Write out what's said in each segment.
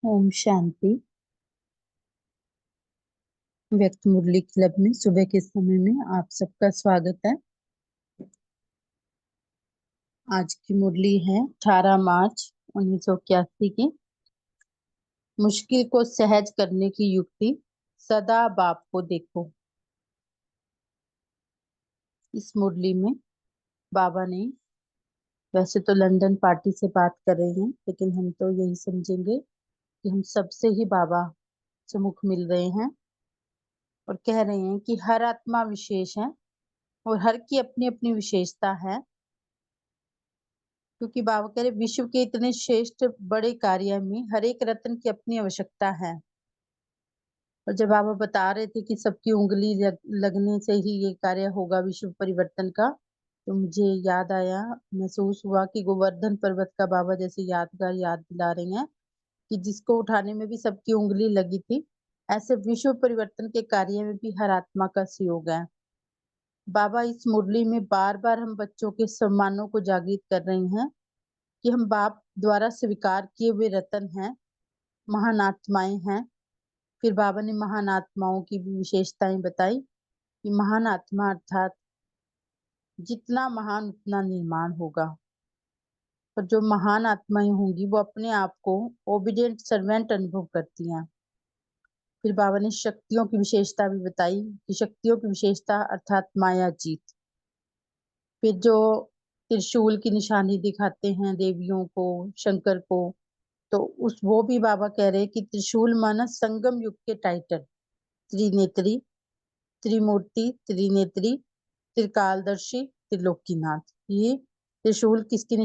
ओम शांति। व्यक्त मुरली क्लब में सुबह के समय में आप सबका स्वागत है। आज की मुरली है 18 मार्च 1981 की। मुश्किल को सहज करने की युक्ति, सदा बाप को देखो। इस मुरली में बाबा ने, वैसे तो लंदन पार्टी से बात कर रहे हैं, लेकिन हम तो यही समझेंगे कि हम सबसे ही बाबा से मुख मिल रहे हैं और कह रहे हैं कि हर आत्मा विशेष है और हर की अपनी अपनी विशेषता है। क्योंकि बाबा कह रहे विश्व के इतने श्रेष्ठ बड़े कार्य में हर एक रत्न की अपनी आवश्यकता है। और जब बाबा बता रहे थे कि सबकी उंगली लगने से ही ये कार्य होगा विश्व परिवर्तन का, तो मुझे याद आया, महसूस हुआ कि गोवर्धन पर्वत का बाबा जैसे यादगार याद दिला रहे हैं कि जिसको उठाने में भी सबकी उंगली लगी थी, ऐसे विश्व परिवर्तन के कार्य में भी हर आत्मा का सहयोग है। बाबा इस मुरली में बार बार हम बच्चों के सम्मानों को जागृत कर रहे हैं कि हम बाप द्वारा स्वीकार किए हुए रतन हैं, महान आत्माएं हैं। फिर बाबा ने महान आत्माओं की भी विशेषताएं बताई कि महान आत्मा अर्थात जितना महान उतना निर्माण होगा। पर जो महान आत्माएं होंगी वो अपने आप को ओबीडिएंट सर्वेंट अनुभव करती हैं। फिर बाबा ने शक्तियों की विशेषता भी बताई कि शक्तियों की विशेषता अर्थात माया जीत। फिर जो त्रिशूल की निशानी दिखाते हैं देवियों को, शंकर को, तो वो भी बाबा कह रहे हैं कि त्रिशूल माना संगम युग के टाइटल, त्रिनेत्री, त्रिमूर्ति, त्रिनेत्री, त्रिकालदर्शी, त्रिलोकीनाथ। ये त्रिशूल किसकी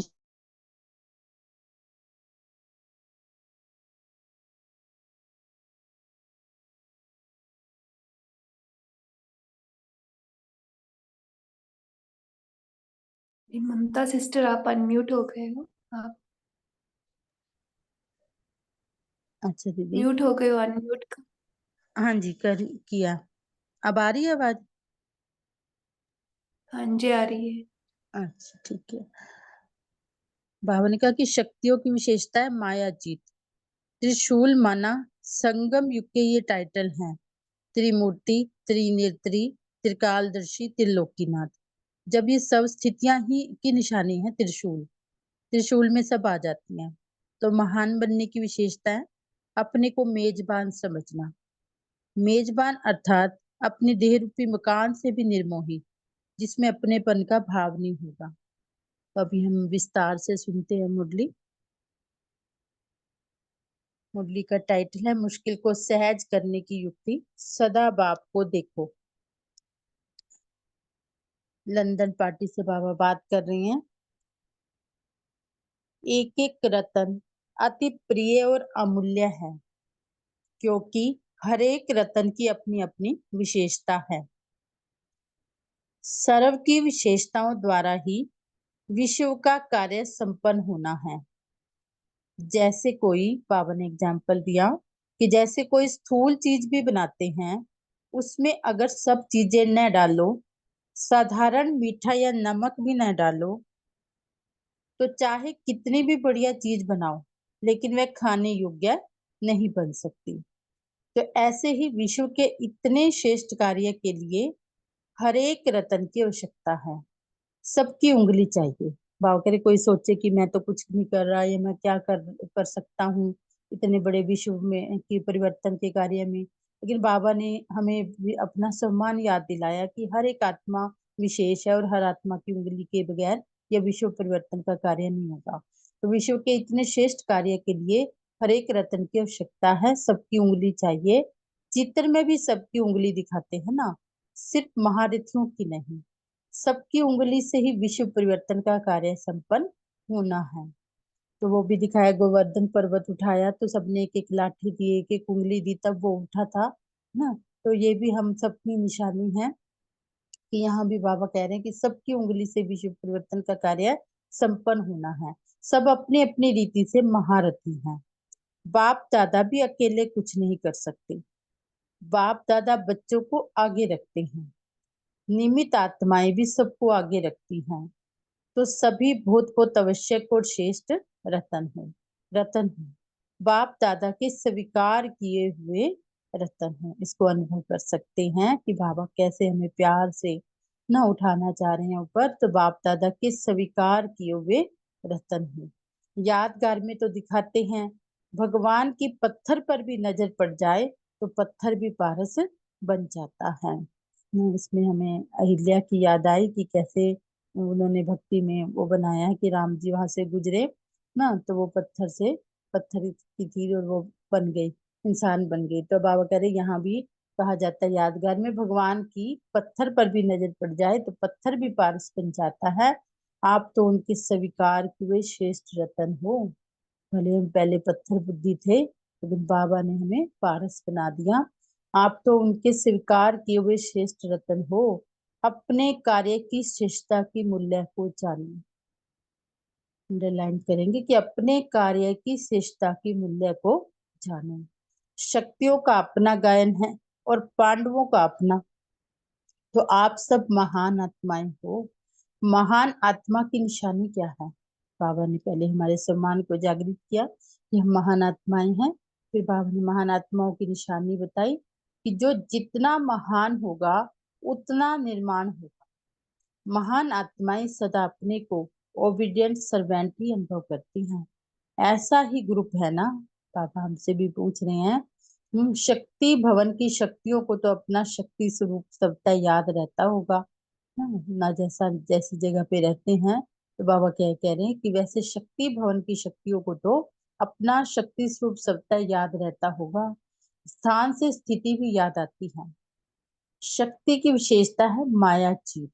ममता सिस्टर आप अनम्यूट हो गए हो। आप अच्छा दीदी, म्यूट हो गए हो, अनम्यूट का। हाँ जी कर किया। अब आ रही है आवाज? हाँ जी आ रही है। अच्छा ठीक है। बाबा ने कहा कि शक्तियों की विशेषता है माया जीत। त्रिशूल माना संगम युग के ये टाइटल हैं, त्रिमूर्ति, त्रिनेत्री, त्रिकालदर्शी, त्रिलोकीनाथ। जब ये सब स्थितियां ही की निशानी है, त्रिशूल, त्रिशूल में सब आ जाती हैं। तो महान बनने की विशेषता है अपने को मेजबान समझना। मेजबान अर्थात अपने देह रूपी मकान से भी निर्मोही, जिसमें अपनेपन का भाव नहीं होगा। तो अभी हम विस्तार से सुनते हैं मुरली। मुरली का टाइटल है मुश्किल को सहज करने की युक्ति, सदा बाप को देखो। लंदन पार्टी से बाबा बात कर रहे हैं। एक एक रतन अति प्रिय और अमूल्य है, क्योंकि हर एक रतन की अपनी अपनी विशेषता है। सर्व की विशेषताओं द्वारा ही विश्व का कार्य संपन्न होना है। जैसे कोई, बाबा ने एग्जाम्पल दिया कि जैसे कोई स्थूल चीज भी बनाते हैं, उसमें अगर सब चीजें न डालो, साधारण मीठा या नमक भी न डालो, तो चाहे कितनी भी बढ़िया चीज बनाओ, लेकिन वह खाने योग्य नहीं बन सकती। तो ऐसे ही विश्व के इतने श्रेष्ठ कार्य के लिए हर एक रतन की आवश्यकता है, सबकी उंगली चाहिए। बाबा करे कोई सोचे कि मैं तो कुछ नहीं कर रहा, या मैं क्या कर सकता हूँ इतने बड़े विश्व में की परिवर्तन के कार्य में। लेकिन बाबा ने हमें भी अपना सम्मान याद दिलाया कि हर एक आत्मा विशेष है और हर आत्मा की उंगली के बगैर यह विश्व परिवर्तन का कार्य नहीं होगा। तो विश्व के इतने श्रेष्ठ कार्य के लिए हर एक रत्न की आवश्यकता है, सबकी उंगली चाहिए। चित्र में भी सबकी उंगली दिखाते हैं ना, सिर्फ महारथियों की नहीं, सबकी उंगली से ही विश्व परिवर्तन का कार्य संपन्न होना है। तो वो भी दिखाया, गोवर्धन पर्वत उठाया तो सबने एक एक लाठी दी, एक एक उंगली दी, तब वो उठा था ना। तो ये भी हम सबकी निशानी है कि यहाँ भी बाबा कह रहे हैं कि सबकी उंगली से विश्व परिवर्तन का कार्य संपन्न होना है। सब अपनी अपनी रीति से महारथी हैं। बाप दादा भी अकेले कुछ नहीं कर सकते। बाप दादा बच्चों को आगे रखते हैं, निमित आत्माएं भी सबको आगे रखती हैं। तो सभी बहुत बहुत आवश्यक और श्रेष्ठ रतन है। बाप दादा के स्वीकार किए हुए रतन हैं। इसको अनुभव कर सकते हैं कि बाबा कैसे हमें प्यार से ना उठाना चाह रहे हैं ऊपर। तो बाप दादा के स्वीकार किए हुए रतन हैं। यादगार में तो दिखाते हैं भगवान की पत्थर पर भी नजर पड़ जाए तो पत्थर भी पारस बन जाता है। इसमें हमें अहिल्या की याद आई कि कैसे उन्होंने भक्ति में वो बनाया है कि राम जी वहां से गुजरे ना, तो वो पत्थर की थी और वो बन गई, इंसान बन गई। तो बाबा कह रहे यहाँ भी कहा जाता है यादगार में भगवान की पत्थर पर भी नजर पड़ जाए तो पत्थर भी पारस बन जाता है। आप तो उनके स्वीकार हुए श्रेष्ठ रतन हो। भले हम पहले पत्थर बुद्धि थे लेकिन बाबा ने हमें पारस बना दिया। आप तो उनके स्वीकार किए हुए श्रेष्ठ रतन हो। अपने कार्य की श्रेष्ठता की मूल्य को जानो। अंडरलाइन करेंगे कि अपने कार्य की श्रेष्ठता की मूल्य को जानो। शक्तियों का अपना गायन है और पांडवों का अपना। तो आप सब महान आत्माएं हो। महान आत्मा की निशानी क्या है? बाबा ने पहले हमारे सम्मान को जागृत किया कि हम महान आत्माएं हैं। फिर बाबा ने महान आत्माओं की निशानी बताई कि जो जितना महान होगा उतना निर्माण होगा। महान आत्माएं सदा अपने को ओबीडियंट सर्वेंट ही अनुभव करती हैं। ऐसा ही ग्रुप है ना? पापा हमसे भी पूछ रहे हैं। शक्ति भवन की शक्तियों को तो अपना शक्ति स्वरूप सबका याद रहता होगा ना, जैसा जैसी जगह पे रहते हैं। तो बाबा क्या कह रहे हैं कि वैसे शक्ति भवन की शक्तियों को तो अपना शक्ति स्वरूप सबका याद रहता होगा। स्थान से स्थिति भी याद आती है। शक्ति की विशेषता है माया जीत।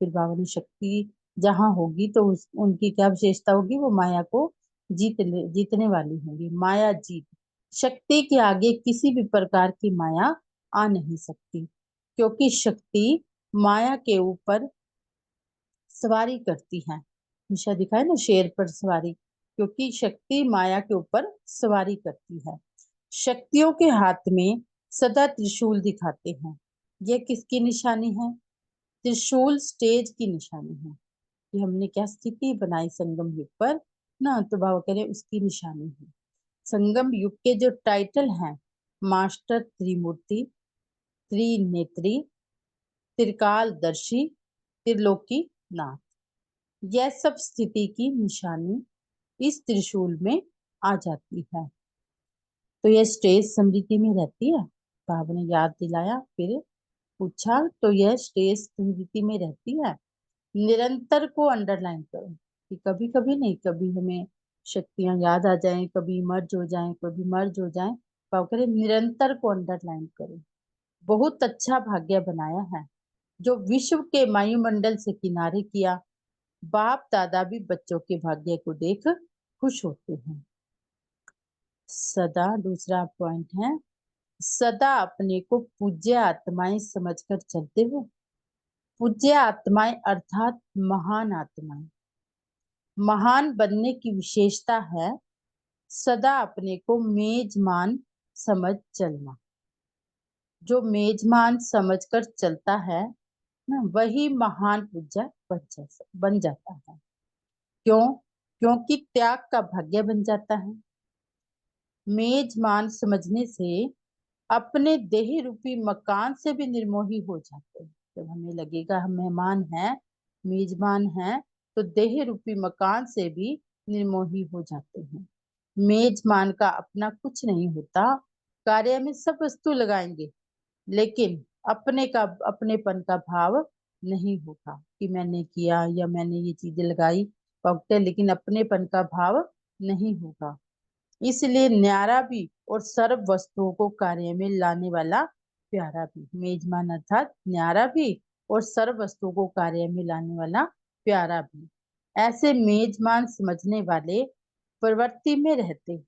फिर बाबा ने शक्ति जहां होगी तो उनकी क्या विशेषता होगी? वो माया को जीतने वाली होंगी। माया जीत। शक्ति के आगे किसी भी प्रकार की माया आ नहीं सकती क्योंकि शक्ति माया के ऊपर सवारी करती है। हमेशा दिखाए ना शेर पर सवारी, क्योंकि शक्ति माया के ऊपर सवारी करती है। शक्तियों के हाथ में सदा त्रिशूल दिखाते हैं। यह किसकी निशानी है? त्रिशूल स्टेज की निशानी है कि हमने क्या स्थिति बनाई संगम युग पर ना, तो बाबा कह रहे उसकी निशानी है। संगम युग के जो टाइटल हैं, मास्टर त्रिमूर्ति, त्रिनेत्री, त्रिकालदर्शी, त्रिलोकी नाथ, यह सब स्थिति की निशानी इस त्रिशूल में आ जाती है। तो यह स्टेज स्मृति में रहती है। बाबा ने याद दिलाया, फिर पूछा तो यह स्टेज स्मृति में रहती है। निरंतर को अंडरलाइन करो कि कभी कभी नहीं, कभी हमें शक्तियां याद आ जाएं, कभी मर्ज हो जाएं, कभी मर्ज हो जाएं। बाबा कह रहे निरंतर को अंडरलाइन करो। बहुत अच्छा भाग्य बनाया है जो विश्व के वायुमंडल से किनारे किया। बाप दादा भी बच्चों के भाग्य को देख खुश होते हैं। सदा दूसरा पॉइंट है, सदा अपने को पूज्य आत्माएं समझकर चलते हो। पूज्य आत्माएं अर्थात महान आत्माएं। महान बनने की विशेषता है सदा अपने को मेजमान समझ चलना। जो मेजमान समझकर चलता है ना, वही महान पूज्य बन जाता है। क्यों? क्योंकि त्याग का भाग्य बन जाता है। मेजमान समझने से अपने देह रूपी मकान से भी निर्मोही हो जाते हैं। जब हमें लगेगा हम मेहमान हैं, मेजबान हैं, तो देह रूपी मकान से भी निर्मोही हो जाते हैं। मेजबान का अपना कुछ नहीं होता। कार्य में सब वस्तु लगाएंगे लेकिन अपनेपन का भाव नहीं होगा कि मैंने किया या मैंने ये चीजें लगाई पॉकेट, लेकिन अपनेपन का भाव नहीं होगा। इसलिए न्यारा भी और सर्व वस्तुओं को कार्य में लाने वाला प्यारा भी। मेजबान अर्थात न्यारा भी और सर्व वस्तुओं को कार्य में लाने वाला प्यारा भी। ऐसे मेजबान समझने वाले प्रवृत्ति में रहते,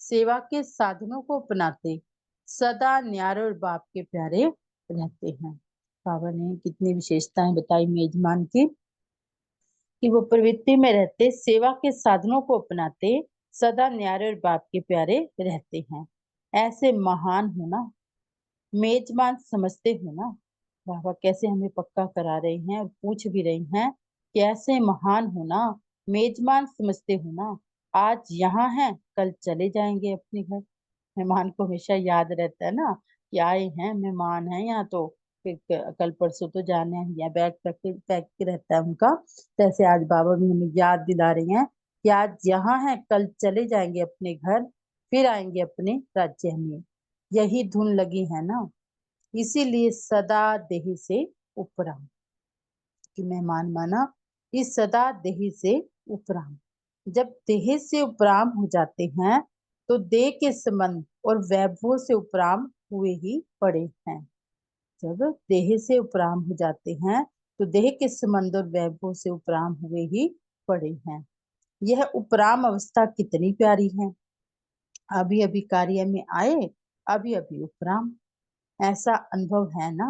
सेवा के साधनों को अपनाते, सदा न्यारे और बाप के प्यारे रहते हैं। बाबा ने कितनी विशेषताएं बताई मेजबान की कि वो प्रवृत्ति में रहते, सेवा के साधनों को अपनाते, सदा न्यारे और बाप के प्यारे रहते हैं। ऐसे महान होना मेजबान समझते हो ना। बाबा कैसे हमें पक्का करा रहे हैं और पूछ भी रहे हैं कि ऐसे महान होना मेजबान समझते हो ना। आज यहाँ हैं, कल चले जाएंगे अपने घर। मेहमान को हमेशा याद रहता है ना कि आए हैं, मेहमान हैं यहाँ, तो फिर कल परसों तो जाना है, या बैग पैक पैक रहता है उनका। जैसे आज बाबा भी हमें याद दिला रही हैं कि आज यहाँ हैं, कल चले जाएंगे अपने घर, फिर आएंगे अपने राज्य में। यही धुन लगी है ना, इसीलिए सदा देह से उपराम, कि मेहमान माना इस सदा देह से उपराम। जब देह से उपराम हो जाते हैं तो देह के संबंध और वैभव से उपराम हुए ही पड़े हैं। जब देह से उपराम हो जाते हैं तो देह के संबंध और वैभव से उपराम हुए ही पड़े हैं। यह उपराम अवस्था कितनी प्यारी है। अभी अभी कार्य में आए, अभी अभी उपराम, ऐसा अनुभव है ना।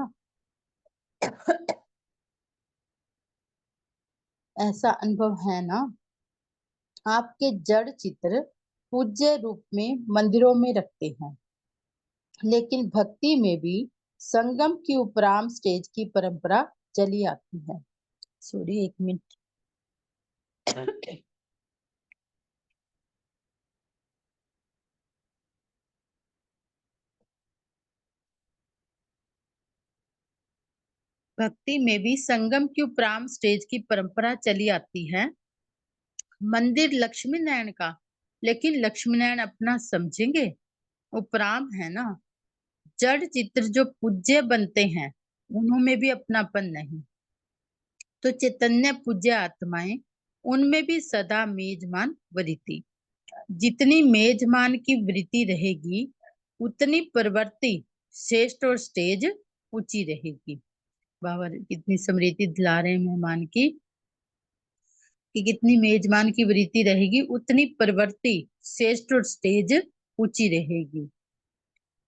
ऐसा अनुभव है ना। आपके जड़ चित्र पूज्य रूप में मंदिरों में रखते हैं, लेकिन भक्ति में भी संगम की उपराम स्टेज की परंपरा चली आती है। सॉरी, एक मिनट। भक्ति में भी संगम की उपराम स्टेज की परंपरा चली आती है। मंदिर लक्ष्मी नारायण का, लेकिन लक्ष्मी नारायण अपना समझेंगे, उपराम है ना। जड़ चित्र जो पूज्य बनते हैं उन्होंने भी अपनापन नहीं, तो चैतन्य पूज्य आत्माएं, उनमें भी सदा मेजमान वृत्ति। जितनी मेजमान की वृत्ति रहेगी उतनी प्रवृत्ति श्रेष्ठ और स्टेज ऊंची रहेगी। बाबा कितनी स्मृति दिला रहे हैं मेहमान की, कि कितनी मेजमान की वृत्ति रहेगी उतनी प्रवृत्ति श्रेष्ठ और स्टेज ऊंची रहेगी।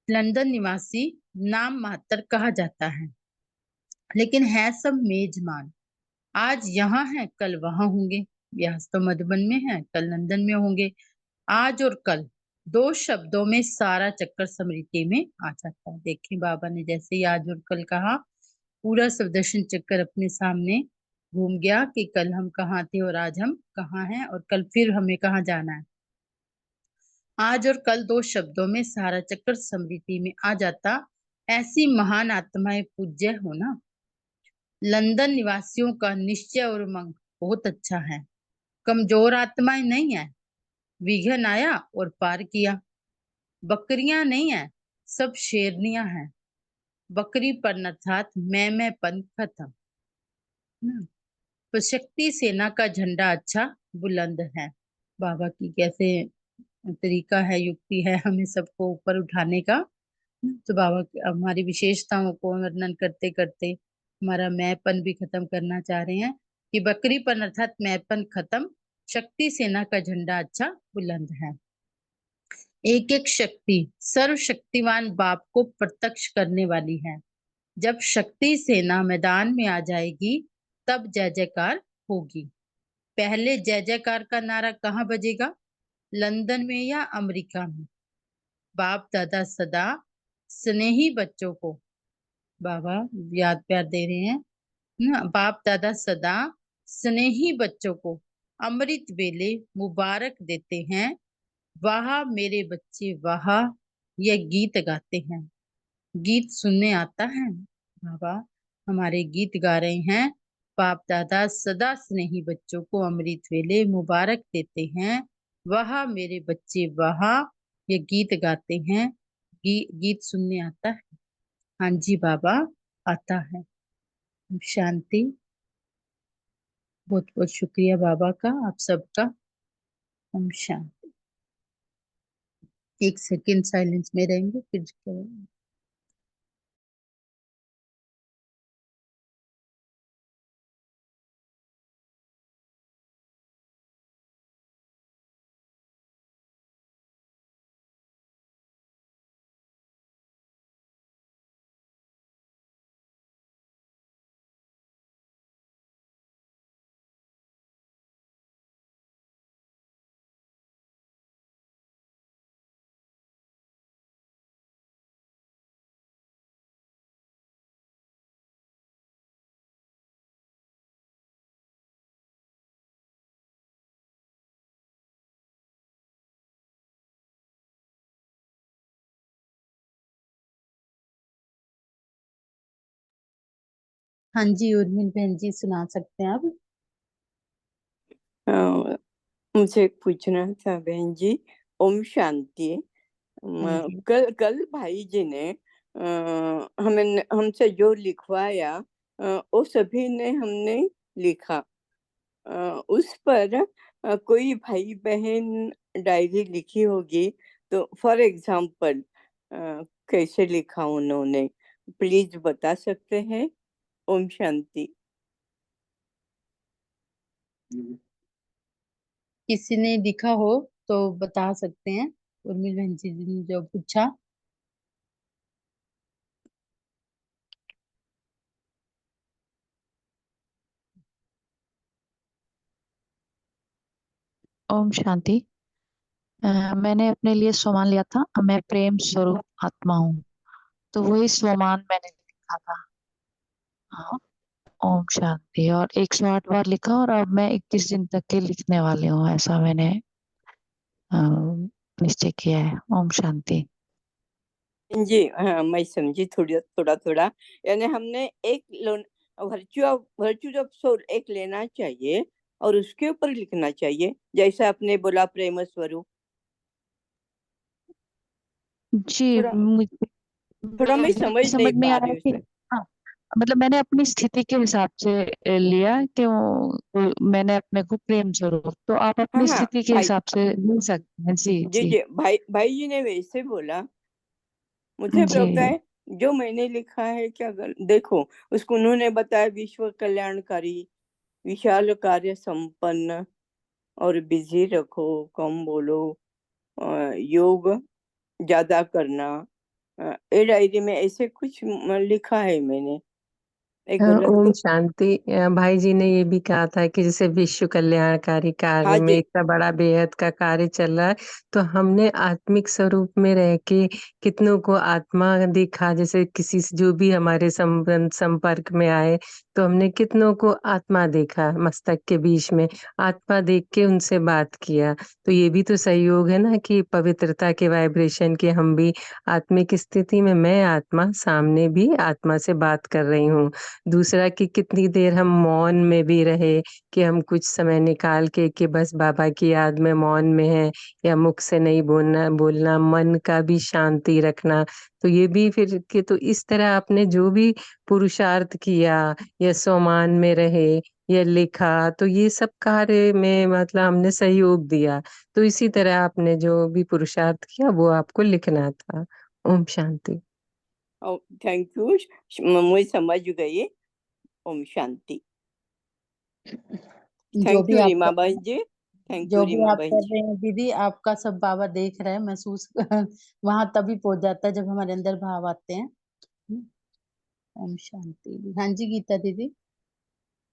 लंदन निवासी नाम मात्र कहा जाता है, लेकिन है सब मेजमान। आज यहाँ है, कल वहां होंगे। यह तो मधुबन में है, कल लंदन में होंगे। आज और कल, दो शब्दों में सारा चक्कर स्मृति में आ जाता है। देखिए बाबा ने जैसे ही आज और कल कहा, पूरा सुदर्शन चक्कर अपने सामने घूम गया कि कल हम कहाँ थे और आज हम कहाँ हैं, और कल फिर हमें कहाँ जाना है। आज और कल दो शब्दों में सारा चक्कर स्मृति में आ जाता। ऐसी महान आत्माएं पूज्य हो ना। लंदन निवासियों का निश्चय और उमंग बहुत अच्छा है। कमजोर आत्माएं नहीं है, विघन आया और पार किया। बकरियां नहीं है, सब शेरनियां हैं। बकरी पर अर्थात मैं पन खत्म ना। तो शक्ति सेना का झंडा अच्छा बुलंद है। बाबा की कैसे तरीका है, युक्ति है हमें सबको ऊपर उठाने का। तो बाबा हमारी विशेषताओं को वर्णन करते करते हमारा मैंपन भी खत्म करना चाह रहे हैं, कि बकरीपन अर्थात मैंपन खत्म, शक्ति सेना का झंडा अच्छा बुलंद है। एक एक शक्ति सर्वशक्तिवान बाप को प्रत्यक्ष करने वाली है। जब शक्ति सेना मैदान में आ जाएगी तब जय जयकार होगी। पहले जय जयकार का नारा कहाँ बजेगा, लंदन में या अमेरिका में। बाप दादा सदा स्नेही बच्चों को, बाबा याद प्यार दे रहे हैं ना, बाप दादा सदा स्नेही बच्चों को अमृत वेले मुबारक देते हैं। वाह मेरे बच्चे वाह, यह गीत गाते हैं। गीत सुनने आता है, बाबा हमारे गीत गा रहे हैं। बाप दादा सदा स्नेही बच्चों को अमृत वेले मुबारक देते हैं। वाह मेरे बच्चे वाह, ये गीत गाते हैं। गीत सुनने आता है। हाँ जी बाबा, आता है। शांति। बहुत बहुत शुक्रिया बाबा का, आप सबका। ओम शांति। एक सेकेंड साइलेंस में रहेंगे फिर हाँ जी उर्मिल बहन जी सुना सकते हैं आप। मुझे पूछना था बहन जी। ओम शांति। हाँ जी। कल कल भाई जी ने हमें हमसे जो लिखवाया वो सभी ने हमने लिखा। उस पर कोई भाई बहन डायरी लिखी होगी तो फॉर एग्जाम्पल कैसे लिखा उन्होंने, प्लीज बता सकते हैं? ओम शांति। किसी ने लिखा हो तो बता सकते हैं। उर्मिल बहन जी ने जो पूछा। ओम शांति। मैंने अपने लिए स्वमान लिया था, मैं प्रेम स्वरूप आत्मा हूँ। तो वही स्वमान मैंने लिखा था। हाँ। ओम शांति, और 108 बार लिखा, और अब मैं 21 दिन तक के लिखने वाली हूँ, ऐसा मैंने अ, निश्चय किया है। ओम शांति। जी हाँ, मैं समझी थोड़ा थोड़ा थोड़ा। यानी हमने एक वर्च्यू ऑफ सोल एक लेना चाहिए और उसके ऊपर लिखना चाहिए, जैसा आपने बोला प्रेम स्वरूप। जी, थोड़ा थोड़ा मैं मुझे समझ नहीं समझ नहीं पा आ रही रहा हूँ कि सर। हाँ, मतलब मैंने अपनी स्थिति के हिसाब से लिया कि मैंने अपने को प्रेम स्वरूप, तो आप हाँ अपनी हाँ स्थिति के भाई हिसाब से ले सकते हैं। जी जी जी जी, भाई जी ने वैसे बोला। मुझे जी। पता है जो मैंने लिखा है क्या देखो, उसको उन्होंने बताया विश्व कल्याणकारी, विशाल कार्य संपन्न, और बिजी रखो, कम बोलो, योग ज्यादा करना। ये डायरी में ऐसे कुछ लिखा है मैंने, एक गलत ओम तो? शांति। भाई जी ने ये भी कहा था कि जैसे विश्व कल्याणकारी हाँ कार्य में जी इतना बड़ा बेहद का कार्य चल रहा है, तो हमने आत्मिक स्वरूप में रह के कितनों को आत्मा दिखा। जैसे किसी से जो भी हमारे संपर्क में आए, तो हमने कितनों को आत्मा देखा, मस्तक के बीच में आत्मा देख के उनसे बात किया। तो ये भी तो सहयोग है ना कि पवित्रता के वाइब्रेशन के हम भी आत्मिक स्थिति में, मैं आत्मा सामने भी आत्मा से बात कर रही हूँ। दूसरा कि कितनी देर हम मौन में भी रहे, कि हम कुछ समय निकाल के कि बस बाबा की याद में मौन में है, या मुख से नहीं बोलना, मन का भी शांति रखना। तो ये भी फिर कि तो इस तरह आपने जो भी पुरुषार्थ किया, या सोमान में रहे, या लिखा, तो ये सब कार्य में मतलब हमने सहयोग दिया। तो इसी तरह आपने जो भी पुरुषार्थ किया वो आपको लिखना था। ओम शांति। थैंक यू, मैं समझ गई। ओम शांति। जो थैंक भी यू आप रीमा कर रहे बहन हैं, जी, थैंक यू जो भी रीमा आप बहन कर जी। रहे हैं दीदी, आपका सब बाबा देख रहे हैं, महसूस वहां तभी पहुंच जाता है जब हमारे अंदर भाव आते हैं। ओम शांति। हाँ जी गीता दीदी।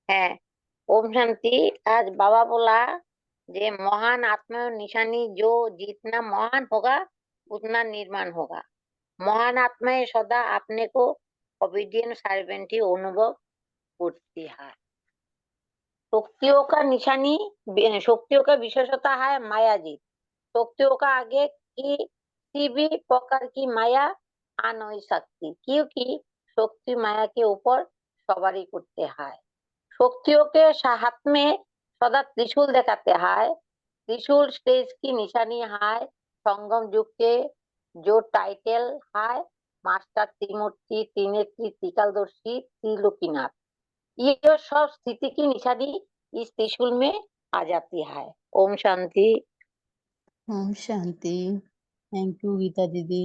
হ্যাঁ, ओम शांति। आज बाबा बोला जे महान आत्मा निशानी जो जितना महान होगा उतना निर्माण होगा। महान आत्माएं सदा अपने को ओबीडियंट सर्वेंट ही अनुभव करती है। शक्तियों का निशानी, शक्तियों का विशेषता है माया जीत। शक्तियों का आगे किसी भी प्रकार की माया आ नहीं सकती, क्योंकि शक्ति माया के ऊपर सवारी करते हैं। शक्तियों के हाथ में सदा त्रिशूल दिखाते हैं। त्रिशूल स्टेज की निशानी है। संगम युग के जो टाइटल है मास्टर त्रिमूर्ति, त्रिनेत्री, त्रिकालदर्शी, त्रिलोकीनाथ, ये सब स्थिति की निशानी इस त्रिशूल में आ जाती है। ओम शांति। ओम शांति। थैंक यू गीता दीदी।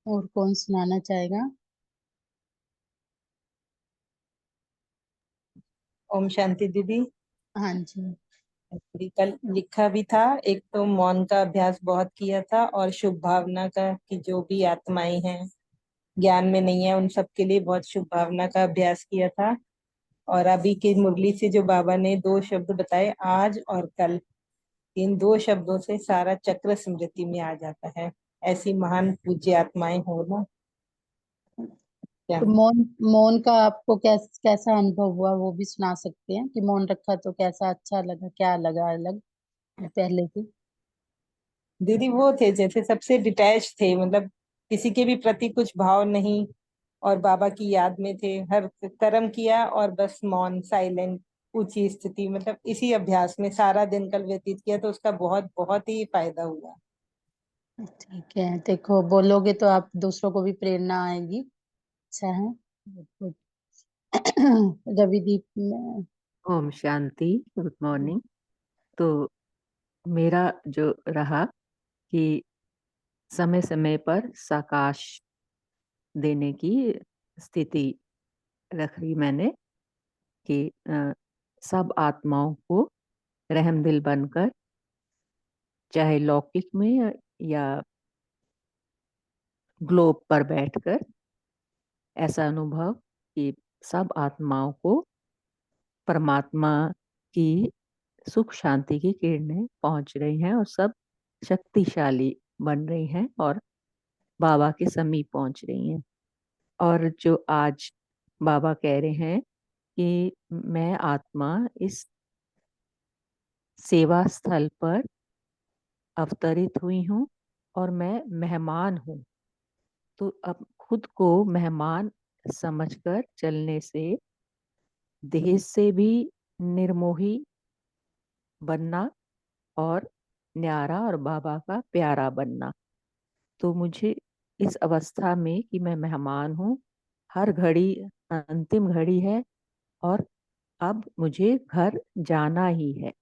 और कौन सुनाना चाहेगा? ओम शांति दीदी। हाँ जी। अभी कल लिखा भी था, एक तो मौन का अभ्यास बहुत किया था, और शुभ भावना का, कि जो भी आत्माएं हैं ज्ञान में नहीं है उन सब के लिए बहुत शुभ भावना का अभ्यास किया था। और अभी की मुरली से जो बाबा ने 2 शब्द बताए, आज और कल, इन 2 शब्दों से सारा चक्र स्मृति में आ जाता है। ऐसी महान पूज्य आत्माएं हो ना। क्या तो मौन, मौन का आपको कैसा अनुभव हुआ वो भी सुना सकते हैं कि मौन रखा तो कैसा, अच्छा लगा, क्या लगा अलग पहले से? दीदी? वो थे जैसे सबसे डिटैच थे, मतलब किसी के भी प्रति कुछ भाव नहीं, और बाबा की याद में थे, हर कर्म किया और बस मौन, साइलेंट, ऊंची स्थिति, मतलब इसी अभ्यास में सारा दिन कल व्यतीत किया, तो उसका बहुत बहुत ही फायदा हुआ। ठीक है, देखो बोलोगे तो आप दूसरों को भी प्रेरणा आएगी। अच्छा है। रविदीप में ओम शांति, गुड मॉर्निंग। तो मेरा जो रहा कि समय समय पर साकाश देने की स्थिति रखी मैंने कि सब आत्माओं को रहमदिल बनकर, चाहे लौकिक में या ग्लोब पर बैठकर, ऐसा अनुभव कि सब आत्माओं को परमात्मा की सुख शांति की किरणें पहुंच रही हैं और सब शक्तिशाली बन रही हैं और बाबा के समीप पहुंच रही हैं। और जो आज बाबा कह रहे हैं कि मैं आत्मा इस सेवा स्थल पर अवतरित हुई हूँ और मैं मेहमान हूँ, तो अब खुद को मेहमान समझकर चलने से देह से भी निर्मोही बनना और न्यारा और बाबा का प्यारा बनना। तो मुझे इस अवस्था में कि मैं मेहमान हूँ, हर घड़ी अंतिम घड़ी है और अब मुझे घर जाना ही है।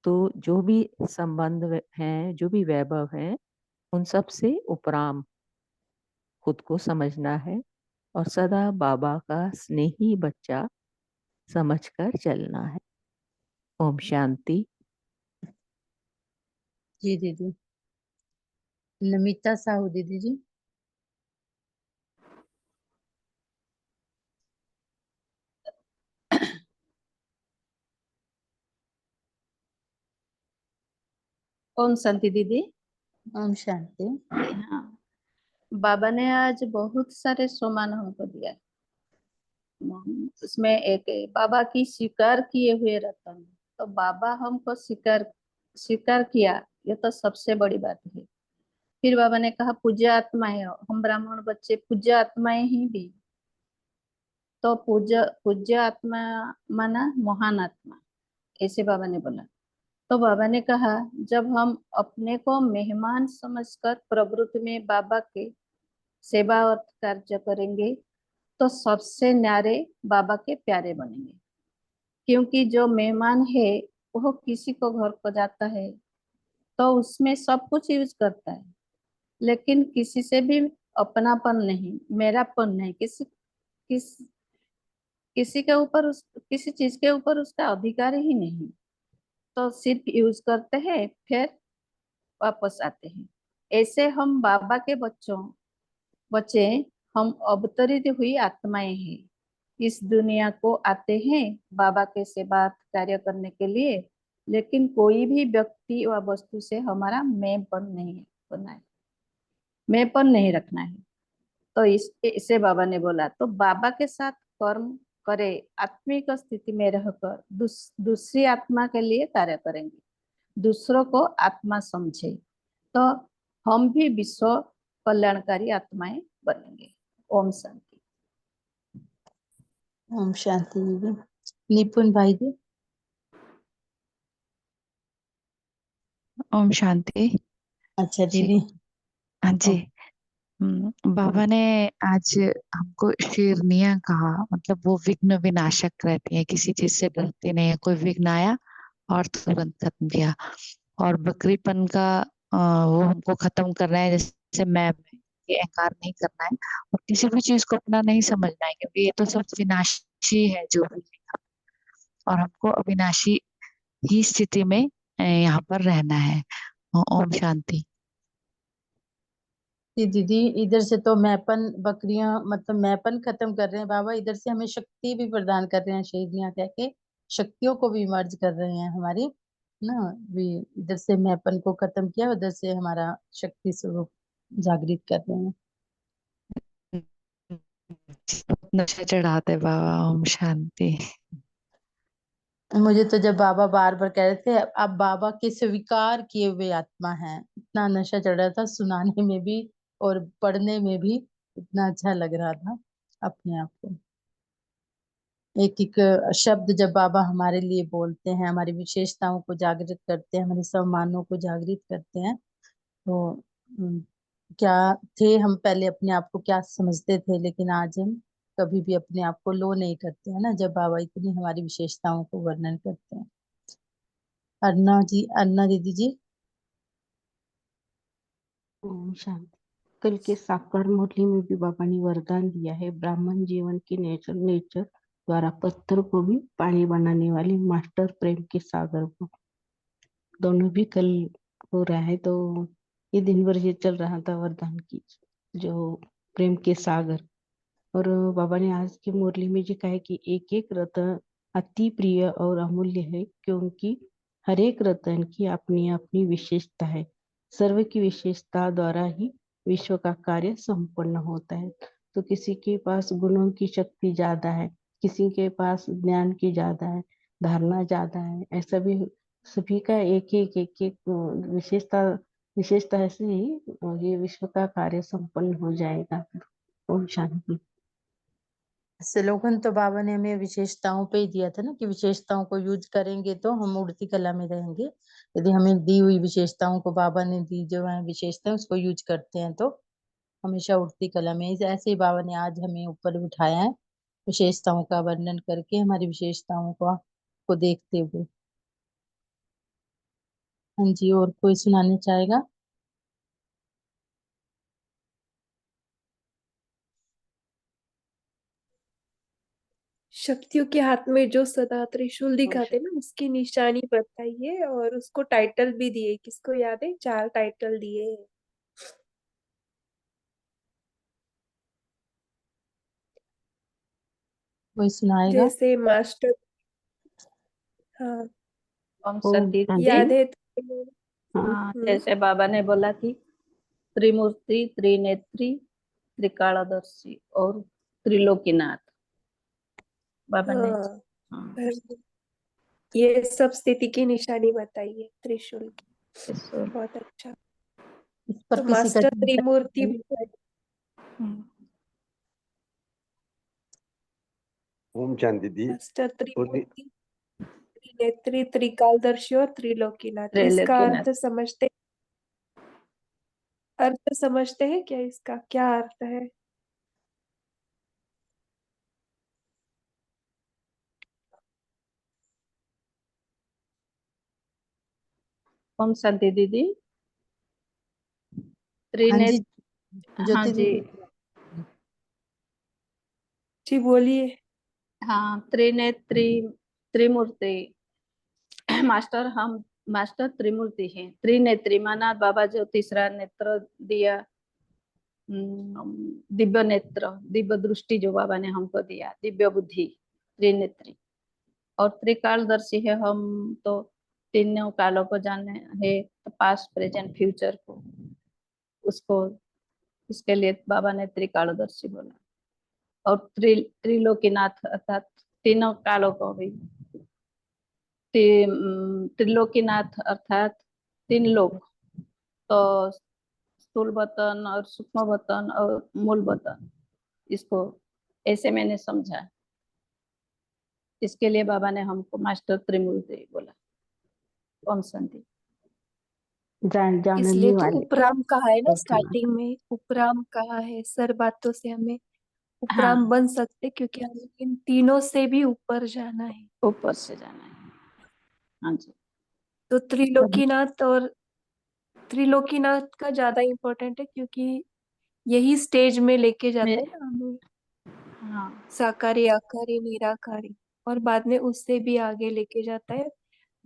तो जो भी संबंध हैं, जो भी वैभव हैं, उन सब से उपराम खुद को समझना है और सदा बाबा का स्नेही बच्चा समझकर चलना है। ओम शांति। जी दीदी। नमिता साहू दीदी जी। ओम शांति दीदी। ओम शांति। हाँ, बाबा ने आज बहुत सारे सम्मान हमको दिया। उसमें एक है, बाबा की स्वीकार किए हुए रतन। तो बाबा हमको स्वीकार स्वीकार किया, ये तो सबसे बड़ी बात है। फिर बाबा ने कहा पूज्य आत्माएं हो, हम ब्राह्मण बच्चे पूज्य आत्माएं ही भी। तो पूज्य पूज्य आत्मा माना महान आत्मा, ऐसे बाबा ने बोला। तो बाबा ने कहा जब हम अपने को मेहमान समझकर प्रवृत्ति में बाबा के सेवा और कार्य करेंगे तो सबसे न्यारे बाबा के प्यारे बनेंगे। क्योंकि जो मेहमान है वो किसी को घर को जाता है तो उसमें सब कुछ यूज करता है, लेकिन किसी से भी अपनापन नहीं, मेरापन नहीं, किसी के ऊपर किसी चीज के ऊपर उसका अधिकार ही नहीं। तो सिर्फ यूज करते हैं फिर वापस आते हैं। ऐसे हम बाबा के बच्चे, हम अवतरित हुई आत्माएं हैं। इस दुनिया को आते हैं बाबा के सेवा कार्य करने के लिए, लेकिन कोई भी व्यक्ति व वस्तु से हमारा मैंपन नहीं बनना है, मैंपन नहीं रखना है। तो इसे बाबा ने बोला तो बाबा के साथ कर्म करे, आत्मिक स्थिति में रहकर दूसरी आत्मा के लिए कार्य करेंगे, दूसरों को आत्मा समझे, तो हम भी विश्व कल्याणकारी आत्माएं बनेंगे। ओम शांति। ओम शांति दीदी। निपुण भाई जी। ओम शांति। अच्छा जी दीदी। हाँ जी। बाबा ने आज हमको शेरनियां कहा, मतलब वो विघ्न विनाशक रहती है, किसी चीज से डरती नहीं है। कोई विघ्न आया और तुरंत खत्म किया। और बकरीपन का वो हमको खत्म करना है, जैसे मैं ये अहंकार नहीं करना है और किसी भी चीज को अपना नहीं समझना है, क्योंकि ये तो सब विनाशी है जो भी है। और हमको अविनाशी ही स्थिति में यहाँ पर रहना है। ओम शांति। जी दीदी, इधर से तो मैपन बकरियां मतलब मैपन खत्म कर रहे हैं बाबा, इधर से हमें शक्ति भी प्रदान कर रहे हैं, शेरनियां कह के शक्तियों को भी मर्ज कर रहे हैं हमारी ना भी। इधर से मैपन को खत्म किया, उधर से हमारा शक्ति स्वरूप जागृत कर रहे हैं। नशा चढ़ाते बाबा। ओम शांति। मुझे तो जब बाबा बार बार कह रहे थे आप बाबा के स्वीकार किए हुए आत्मा हैं, इतना नशा चढ़ रहा था सुनाने में भी और पढ़ने में भी इतना अच्छा लग रहा था अपने आप को। एक एक शब्द जब बाबा हमारे लिए बोलते हैं, हमारी विशेषताओं को जागृत करते हैं, हमारे सम्मानों को जागृत करते हैं, तो क्या थे हम पहले अपने आप को क्या समझते थे, लेकिन आज हम कभी भी अपने आप को लो नहीं करते हैं ना, जब बाबा इतनी हमारी विशेषताओं को वर्णन करते हैं। अन्ना दीदी जी। ओम शांति। कल के साकार मुरली में भी बाबा ने वरदान दिया है, ब्राह्मण जीवन की नेचर द्वारा पत्थर को भी पानी बनाने वाली मास्टर प्रेम के सागर को। दोनों भी कल हो रहा है, तो ये दिन भर ये चल रहा था वरदान की जो प्रेम के सागर। और बाबा ने आज की मुरली में जो कहा है कि एक एक रत्न अति प्रिय और अमूल्य है, क्योंकि हर एक रत्न की अपनी अपनी विशेषता है। सर्व की विशेषता द्वारा ही विश्व का कार्य संपन्न होता है। तो किसी के पास गुणों की शक्ति ज्यादा है, किसी के पास ज्ञान की ज्यादा है, धारणा ज्यादा है, ऐसा भी सभी का एक एक विशेषता से ही ये विश्व का कार्य संपन्न हो जाएगा। ओम शांति। स्लोगन तो बाबा ने हमें विशेषताओं पे ही दिया था ना, कि विशेषताओं को यूज करेंगे तो हम उड़ती कला में रहेंगे। यदि हमें दी हुई विशेषताओं को बाबा ने दी जो है विशेषताएं, उसको यूज करते हैं तो हमेशा उड़ती कला में। ऐसे ही बाबा ने आज हमें ऊपर बिठाया है, विशेषताओं का वर्णन करके हमारी विशेषताओं को देखते हुए। हाँ जी, और कोई सुनाने चाहेगा? शक्तियों के हाथ में जो सदा त्रिशूल दिखाते ना, उसकी निशानी बताइए, और उसको टाइटल भी दिए। किसको याद है? 4 टाइटल दिए हैं। कोई सुनाएगा? जैसे मास्टर, हाँ ओम ओम शांति। शांति। याद है तो? हाँ, जैसे बाबा ने बोला कि त्रिमूर्ति, त्रिनेत्री, त्रिकालदर्शी और त्रिलोकीनाथ। बाबा ने हाँ, हाँ, ये सब स्थिति की निशानी बताइए त्रिशूल की। त्रिशूल। बहुत अच्छा। इस पर तो किसी का मास्टर त्रिमूर्ति, ओम शांति दी। मास्टर त्रिमूर्ति, त्रिनेत्री, त्रिकालदर्शी और त्रिलोकीनाथ। इसका त्रिलोकीनाथ। अर्थ समझते हैं क्या? इसका क्या अर्थ है? ओम शांति दीदी। हाँ जी, हाँ ज्योति जी, दीदी। जी बोलिए। हाँ, त्रिनेत्री, त्रिमूर्ति। मास्टर त्रिमूर्ति हैं। त्रिनेत्री माना बाबा जो तीसरा नेत्र दिया, दिव्य नेत्र, दिव्य दृष्टि जो बाबा ने हमको दिया, दिव्य बुद्धि, त्रिनेत्री। और त्रिकालदर्शी है, हम तो तीनों कालों को जाने है, पास्ट प्रेजेंट फ्यूचर को, उसको, इसके लिए बाबा ने त्रिकालदर्शी बोला। और त्रिलोकीनाथ अर्थात तीनों कालों को भी। त्रिलोकीनाथ अर्थात 3 लोक, तो स्थूल बतन और सूक्ष्म बतन और मूल बतन, इसको ऐसे मैंने समझा। इसके लिए बाबा ने हमको मास्टर त्रिमूर्ति बोला। ओम शांति। जानने इसलिए तो वाले। उपराम कहा है ना, ओके। स्टार्टिंग में उपराम कहा है। सर बातों से हमें उपराम हाँ, बन सकते, क्योंकि हमें इन तीनों से भी ऊपर जाना है। ऊपर से जाना है। हाँ जी। तो त्रिलोकीनाथ का ज्यादा इम्पोर्टेंट है, क्योंकि यही स्टेज में लेके जाता है ना हमें, हाँ, साकारी, आकारी, निराकारी, और बाद में उससे भी आगे लेके जाता है।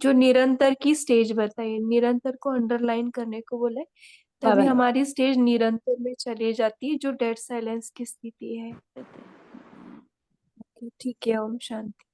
जो निरंतर की स्टेज बताई, निरंतर को अंडरलाइन करने को बोले, बाबा तभी ने हमारी स्टेज निरंतर में चली जाती है, जो डेड साइलेंस की स्थिति है। ठीक है, ओम शांति।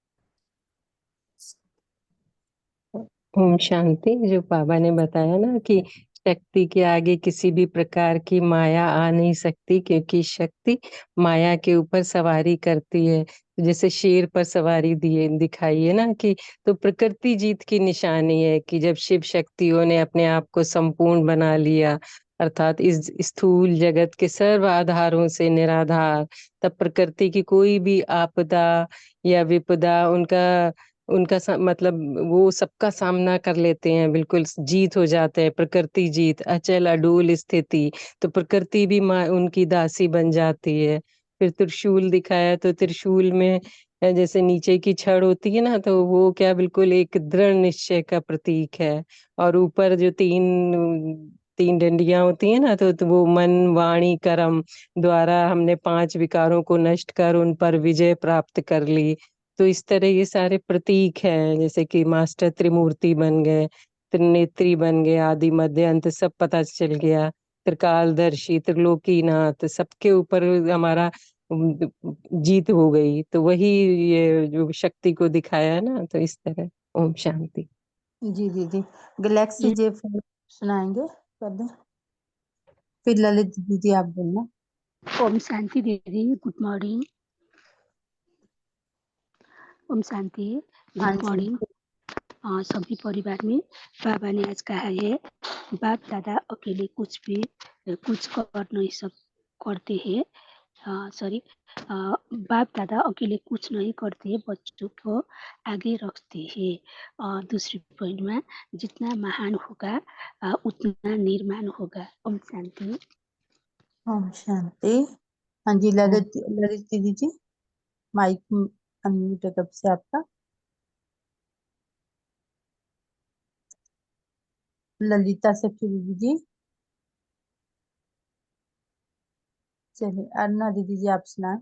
ओम शांति। जो बाबा ने बताया ना कि शक्ति के आगे किसी भी प्रकार की माया आ नहीं सकती, क्योंकि शक्ति माया के ऊपर सवारी करती है। जैसे शेर पर सवारी दिखाई है ना, कि तो प्रकृति जीत की निशानी है कि जब शिव शक्तियों ने अपने आप को संपूर्ण बना लिया, अर्थात इस स्थूल जगत के सर्व आधारों से निराधार, तब प्रकृति की कोई भी आपदा या विपदा उनका उनका मतलब वो सबका सामना कर लेते हैं, बिल्कुल जीत हो जाते हैं, प्रकृति जीत, अचल अडोल स्थिति। तो प्रकृति भी माँ उनकी दासी बन जाती है। फिर त्रिशूल दिखाया, तो त्रिशूल में जैसे नीचे की छड़ होती है ना, तो वो क्या बिल्कुल एक दृढ़ निश्चय का प्रतीक है। और ऊपर जो तीन डंडियां होती है ना, तो वो मन वाणी कर्म द्वारा हमने 5 विकारों को नष्ट कर उन पर विजय प्राप्त कर ली। तो इस तरह ये सारे प्रतीक हैं, जैसे कि मास्टर त्रिमूर्ति बन गए, त्रिनेत्री बन गए, आदि मध्य अंत सब पता चल गया, त्रिकालदर्शी, त्रिलोकीनाथ, सबके ऊपर हमारा जीत हो गई। तो वही ये जो शक्ति को दिखाया है ना, तो इस तरह। ओम शांति। जी दीदी, गैलेक्सी जे सुनाएंगे कर दें, फिर ललित दीदी आप बोलना। ओम शांति दीदी, गुड मॉर्निंग। ओम शांति, हाँ गुड जी। मॉर्निंग सभी परिवार में। बाबा ने आज कहा है, बाप दादा अकेले कुछ कर नहीं करते हैं। सॉरी, बाप दादा अकेले कुछ नहीं करते, बच्चों को आगे रखते हैं। दूसरी पॉइंट में, जितना महान होगा उतना निर्माण होगा। ओम शांति। ओम शांति। हाँ जी, ललित दीदी जी, माइक अनम्यूट है कब से आपका। ललिता सखी दीदी जी। चलिए अर्ना दीदी जी आप सुनाए।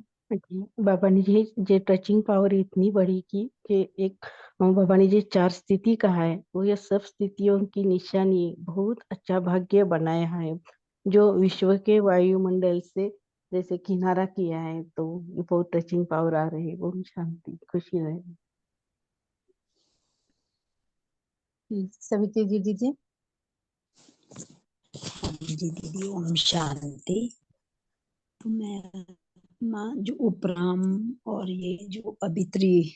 बाबा ने जे टचिंग पावर इतनी बड़ी कि एक बाबा ने जे 4 स्थिति कहा है, वो ये सब स्थितियों की निशानी बहुत अच्छा भाग्य बनाया है, जो विश्व के वायुमंडल से जैसे किनारा किया है। तो बहुत टचिंग पावर आ रही है। ओम शांति, खुशी रहे। सविता दीदी जी। जी दीदी, ओम शांति। तो मैं माँ जो उपराम और ये जो अभित्री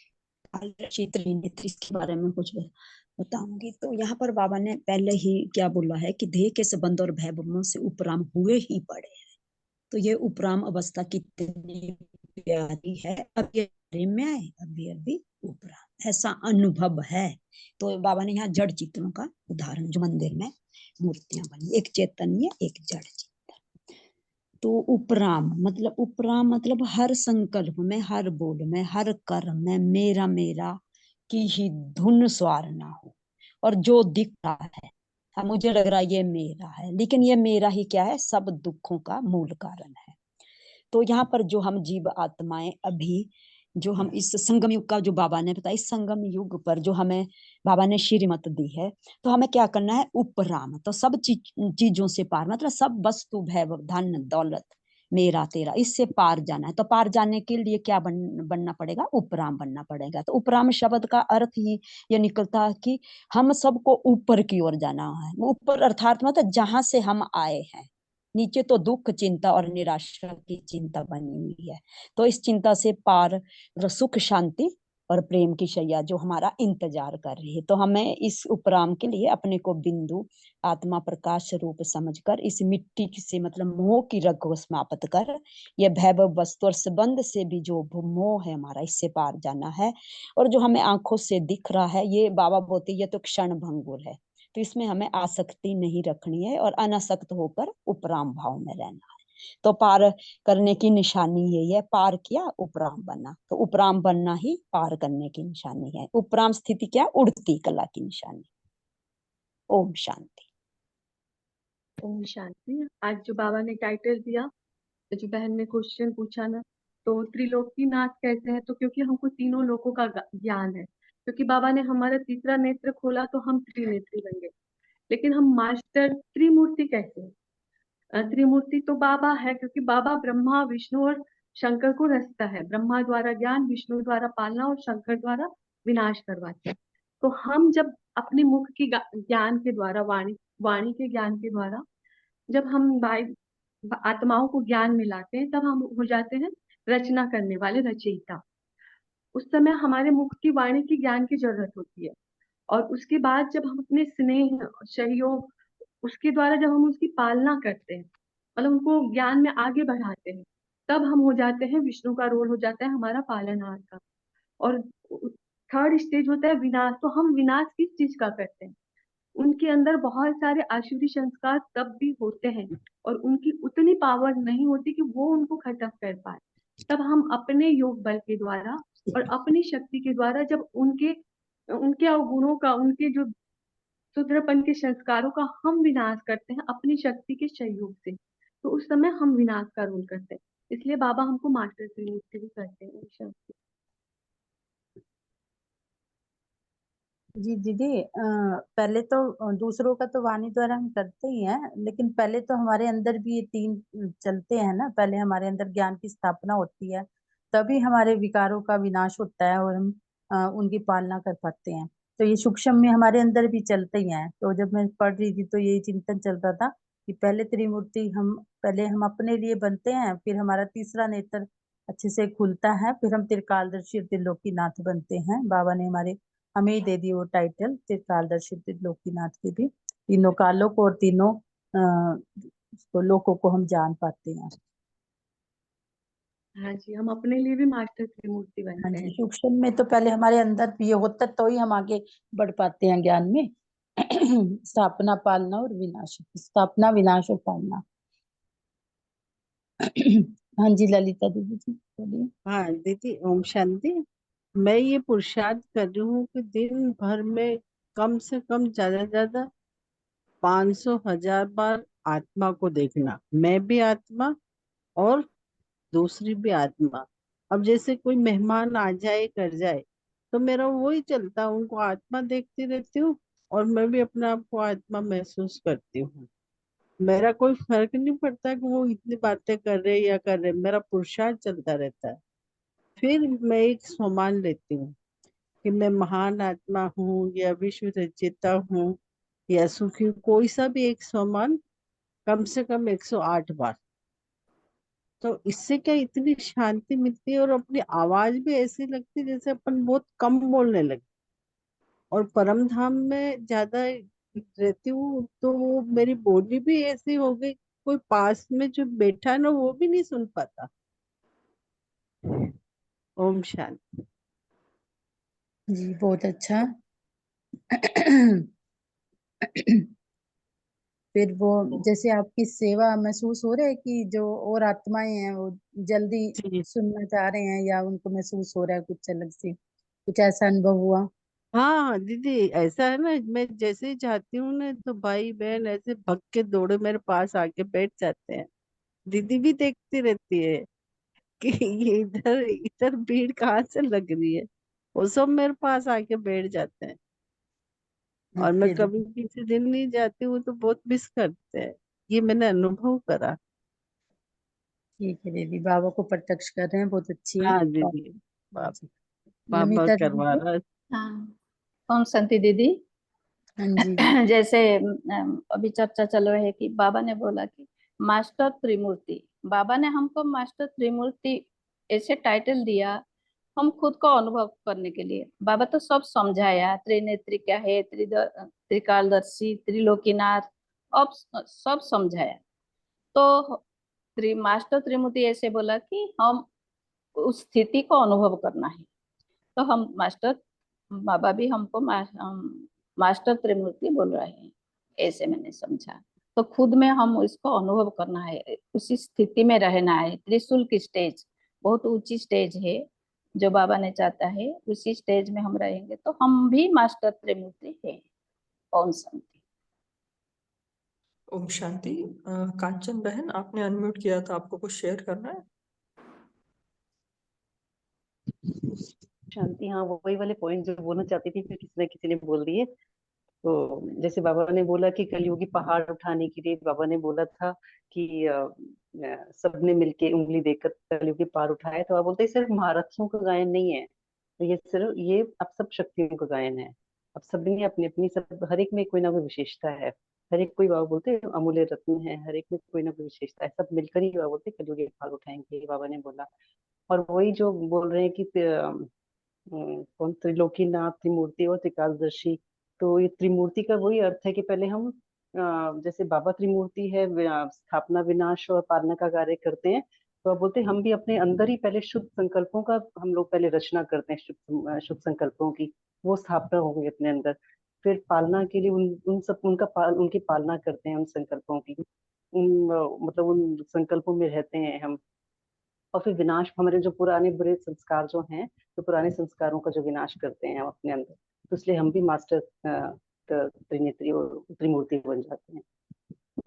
त्रिनेत्री के बारे में कुछ बताऊंगी। तो यहाँ पर बाबा ने पहले ही क्या बोला है कि देह के संबंध और भय से उपराम हुए ही पड़े हैं। तो ये उपराम अवस्था कितनी प्यारी है। अब ये प्रेम में आए, अभी अभी उपराम ऐसा अनुभव है। तो बाबा ने यहाँ जड़ चित्रों का उदाहरण, जो मंदिर में मूर्तियां बनी, एक चैतन्य एक जड़ चित्र। तो उपराम मतलब हर संकल्प में, हर बोल में, हर कर्म में मेरा मेरा की ही धुन स्वार ना हो। और जो दिख रहा है, मुझे लग रहा है ये मेरा है, लेकिन ये मेरा ही क्या है, सब दुखों का मूल कारण है। तो यहाँ पर जो हम जीव आत्माएं अभी जो हम इस संगम युग का, जो बाबा ने बताया, इस संगम युग पर जो हमें बाबा ने श्रीमत दी है, तो हमें क्या करना है, उपराम। तो सब चीजों से पार, मतलब सब वस्तु भैभव धन दौलत मेरा तेरा, इससे पार जाना है। तो पार जाने के लिए क्या बनना पड़ेगा, उपराम बनना पड़ेगा। तो उपराम शब्द का अर्थ ही ये निकलता है कि हम सबको ऊपर की ओर जाना है। ऊपर अर्थात मतलब जहां से हम आए हैं। नीचे तो दुख चिंता और निराशा की चिंता बनी हुई है। तो इस चिंता से पार सुख शांति और प्रेम की शैया जो हमारा इंतजार कर रही है। तो हमें इस उपराम के लिए अपने को बिंदु आत्मा प्रकाश रूप समझकर इस मिट्टी से मतलब मोह की रग को समाप्त कर, यह भैभव वस्तु और संबंध से भी जो मोह है हमारा, इससे पार जाना है। और जो हमें आंखों से दिख रहा है, ये बाबा बोलते ये तो क्षण भंगुर है। तो इसमें हमें आसक्ति नहीं रखनी है और अनासक्त होकर उपराम भाव में रहना है। तो पार करने की निशानी यही है, पार किया उपराम बना। तो उपराम बनना ही पार करने की निशानी है। उपराम स्थिति क्या, उड़ती कला की निशानी। ओम शांति। ओम शांति। आज जो बाबा ने टाइटल दिया, तो जो बहन ने क्वेश्चन पूछा ना, तो त्रिलोकीनाथ कैसे है, तो क्योंकि हमको तीनों लोकों का ज्ञान है। क्योंकि बाबा ने हमारा तीसरा नेत्र खोला तो हम त्रिनेत्री बन गए। लेकिन हम मास्टर त्रिमूर्ति कैसे हैं? त्रिमूर्ति तो बाबा है, क्योंकि बाबा ब्रह्मा विष्णु और शंकर को रचता है। ब्रह्मा द्वारा ज्ञान, विष्णु द्वारा पालना और शंकर द्वारा विनाश करवाते हैं। तो हम जब अपने मुख की ज्ञान के द्वारा, वाणी के ज्ञान के द्वारा जब हम आत्माओं को ज्ञान मिलाते हैं, तब हम हो जाते हैं रचना करने वाले रचयिता। उस समय हमारे मुख की वाणी की ज्ञान की जरूरत होती है। और उसके बाद जब हम अपने स्नेह, सहयोग उसके द्वारा जब हम उसकी पालना करते हैं, मतलब उनको ज्ञान में आगे बढ़ाते हैं, तब हम हो जाते हैं, विष्णु का रोल हो जाता है हमारा पालनहार का। और थर्ड स्टेज होता है विनाश। तो हम विनाश किस चीज का करते हैं? उनके अंदर बहुत सारे आसुरी संस्कार तब भी होते हैं और उनकी उतनी पावर नहीं होती कि वो उनको खत्म कर पाए। तब हम अपने योग बल के द्वारा और अपनी शक्ति के द्वारा जब उनके उनके अवगुणों का, उनके जो शूद्रपन के संस्कारों का हम विनाश करते हैं अपनी शक्ति के सहयोग से, तो उस समय हम विनाश का रोल करते हैं। इसलिए बाबा हमको मास्टर त्रिमूर्ति भी करते हैं। ओम शांति। जी दीदी, पहले तो दूसरों का तो वाणी द्वारा हम करते ही हैं, लेकिन पहले तो हमारे अंदर भी ये तीन चलते हैं ना। पहले हमारे अंदर ज्ञान की स्थापना होती है, तभी हमारे विकारों का विनाश होता है और हम उनकी पालना कर पाते हैं। तो ये सूक्ष्म में हमारे अंदर भी चलते ही हैं। तो जब मैं पढ़ रही थी तो यही चिंतन चल रहा था कि पहले त्रिमूर्ति हम, पहले हम अपने लिए बनते हैं, फिर हमारा तीसरा नेत्र अच्छे से खुलता है, फिर हम त्रिकालदर्शी और त्रिलोकीनाथ बनते हैं। बाबा ने हमें ही दे दी वो टाइटल, त्रिकालदर्शी त्रिलोकीनाथ की भी। तीनों कालों को और तीनों लोकों को हम जान पाते हैं। हाँ जी, हम अपने लिए भी मास्टर त्रिमूर्ति हाँ बनते जी, हैं। सूक्ष्म में तो पहले हमारे अंदर भी ये होता तो ही हम आगे बढ़ पाते हैं ज्ञान में। स्थापना, पालना और विनाश। स्थापना, विनाश और पालना। हाँ जी ललिता दीदी जी बोलिए। हाँ दीदी, ओम शांति। मैं ये पुरुषार्थ कर रही हूँ कि दिन भर में कम से कम ज्यादा से ज्यादा 500,000 बार आत्मा को देखना। मैं भी आत्मा और दूसरी भी आत्मा। अब जैसे कोई मेहमान आ जाए कर जाए तो मेरा वही चलता, उनको आत्मा देखती रहती हूँ और मैं भी अपने आप को आत्मा महसूस करती हूँ। मेरा कोई फर्क नहीं पड़ता कि वो इतनी बातें कर रहे या कर रहे, मेरा पुरुषार्थ चलता रहता है। फिर मैं एक सम्मान लेती हूँ कि मैं महान आत्मा हूँ या विश्व रचयिता हूँ या सुखी हूँ, कोई सा भी एक सम्मान, कम से कम 108 बार। तो इससे क्या इतनी शांति मिलती है और अपनी आवाज भी ऐसी लगती है जैसे अपन बहुत कम बोलने लगे। और परम धाम में ज्यादा रहती हूँ तो वो मेरी बोली भी ऐसी हो गई, कोई पास में जो बैठा है ना वो भी नहीं सुन पाता। ओम शांति। जी बहुत अच्छा। फिर वो जैसे आपकी सेवा महसूस हो रहा है कि जो और आत्माएं हैं वो जल्दी जी। सुनना चाह रहे हैं, या उनको महसूस हो रहा है कुछ अलग से, कुछ ऐसा अनुभव हुआ? हाँ दीदी, ऐसा है ना, मैं जैसे ही जाती हूँ ना तो भाई बहन ऐसे भग के दौड़े मेरे पास आके बैठ जाते हैं। दीदी भी देखती रहती है कि ये इधर इधर भीड़ कहाँ से लग रही है। वो सब मेरे पास आके बैठ जाते हैं। और मैं अच्छा कभी दीदी, किसी दिन नहीं जाती हूँ तो बहुत मिस करते हैं। ये मैंने अनुभव करा। ठीक है दीदी, बाबा को प्रत्यक्ष कर रहे हैं, बहुत अच्छी हाँ बात। दीदी, हाँ बाबा जी। बाबा नमिता दीदी करवा जी। रहा है। हाँ, ओम शांति दीदी। हाँ जी। जैसे अभी चर्चा चल रही है कि बाबा ने बोला कि मास्टर त्रिमूर्ति, बाबा ने हमको मास्टर त्रिमूर्ति ऐसे टाइटल दिया हम खुद को अनुभव करने के लिए। बाबा तो सब समझाया, त्रिनेत्री क्या है, त्रिकालदर्शी, त्रिलोकीनाथ, अब सब समझाया। तो मास्टर त्रिमूर्ति ऐसे बोला कि हम उस स्थिति को अनुभव करना है। तो हम मास्टर, बाबा भी हमको मास्टर त्रिमूर्ति बोल रहे हैं, ऐसे मैंने समझा। तो खुद में हम इसको अनुभव करना है, उसी स्थिति में रहना है। त्रिशूल की स्टेज बहुत ऊंची स्टेज है, जो बाबा ने चाहता है उसी स्टेज में हम रहेंगे तो हम भी मास्टर त्रिमूर्ति है। ओम शांति। ओम शांति। कांचन बहन, आपने अनम्यूट किया था, आपको कुछ शेयर करना है? शांति, हाँ वही वाले पॉइंट जो बोलना चाहती थी फिर किसी न किसी ने बोल दिए। तो जैसे बाबा ने बोला कि कलयुगी पहाड़ उठाने के लिए बाबा ने बोला था कि सबने मिलके उंगली देकर कलयुगी पहाड़ उठाए, तो आप बोलते हैं सिर्फ महारथियों का गायन नहीं है, तो ये सिर्फ ये अब सब शक्तियों का गायन है। अब सबने अपनी अपनी, सब हर एक में कोई ना कोई विशेषता है। हर एक, कोई बाबा बोलते हैं अमूल्य रत्न है, हर एक में कोई ना कोई विशेषता है, सब मिलकर ही बाबा बोलते हैं कलयुगी पहाड़ उठाएंगे, बाबा ने बोला। और वही जो बोल रहे हैं कि कौन, त्रिलोकीनाथ, त्रिमूर्ति और त्रिकालदर्शी। तो ये त्रिमूर्ति का वही अर्थ है कि पहले हम जैसे बाबा त्रिमूर्ति है, स्थापना, विनाश और पालना का कार्य करते हैं, तो आप बोलते हैं हम भी अपने अंदर ही पहले शुद्ध संकल्पों का हम लोग पहले रचना करते हैं, शुद्ध संकल्पों की वो स्थापना हो गई अपने अंदर। फिर पालना के लिए उन सब उनकी पालना करते हैं, उन संकल्पों की, मतलब उन संकल्पों में रहते हैं हम। और फिर विनाश, हमारे जो पुराने बुरे संस्कार जो हैं, तो पुराने संस्कारों का जो विनाश करते हैं हम अपने अंदर, तो इसलिए हम भी मास्टर त्रिनेत्री और त्रिमूर्ति बन जाते हैं।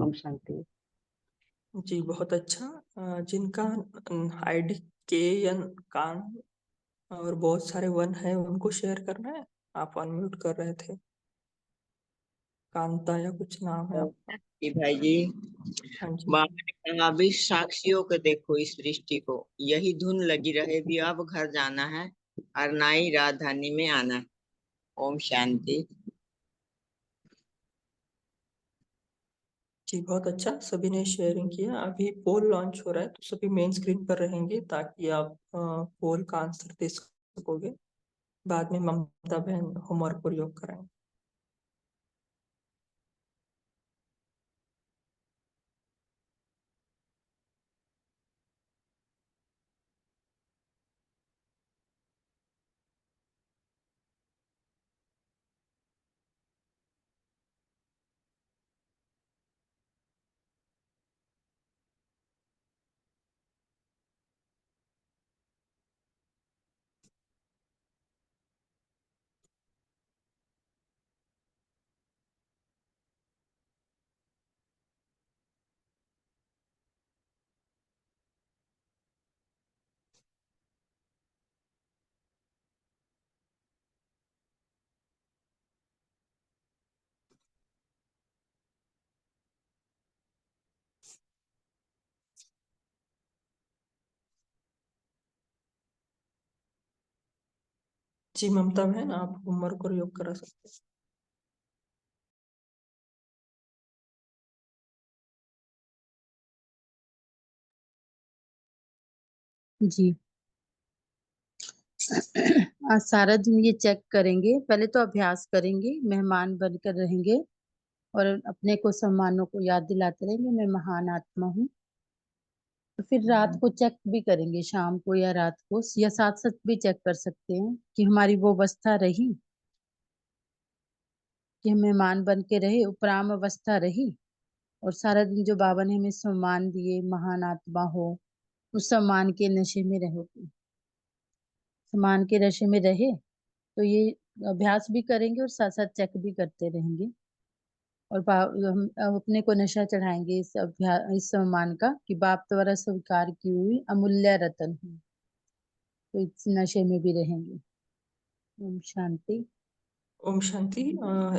ओम शांति। जी बहुत अच्छा। जिनका आईडी के एन कान और बहुत सारे वन है उनको शेयर करना है। आप अनम्यूट कर रहे थे, कांता या कुछ नाम है आपका। जी भाई जी, हाँ जी। बाबा ने कहा अभी साक्षियों को देखो, इस सृष्टि को, यही धुन लगी रहे भी अब घर जाना है और ना ही राजधानी में आना है। ओम शांति। जी बहुत अच्छा, सभी ने शेयरिंग किया। अभी पोल लॉन्च हो रहा है तो सभी मेन स्क्रीन पर रहेंगे ताकि आप पोल का आंसर दे सकोगे। बाद में ममता बहन होमवर्क प्रयोग कराएंगे। जी ममता बहन, आप होमवर्क प्रयोग करा सकते हैं। जी आज सारा दिन ये चेक करेंगे, पहले तो अभ्यास करेंगे, मेहमान बनकर रहेंगे और अपने को सम्मानों को याद दिलाते रहेंगे, मैं महान आत्मा हूँ। तो फिर रात को चेक भी करेंगे, शाम को या रात को या साथ साथ भी चेक कर सकते हैं कि हमारी वो अवस्था रही, कि हम मेहमान बन के रहे, उपराम अवस्था रही। और सारा दिन जो बाबा ने हमें सम्मान दिए, महान आत्मा हो, उस सम्मान के नशे में रहो, सम्मान के नशे में रहे। तो ये अभ्यास भी करेंगे और साथ साथ चेक भी करते रहेंगे। और हम अपने को नशा चढ़ाएंगे इस अभ्यास, इस सम्मान का कि बाप द्वारा स्वीकार की हुई अमूल्य रतन हूँ। तो इस नशे में भी रहेंगे। ओम शांति। ओम शांति।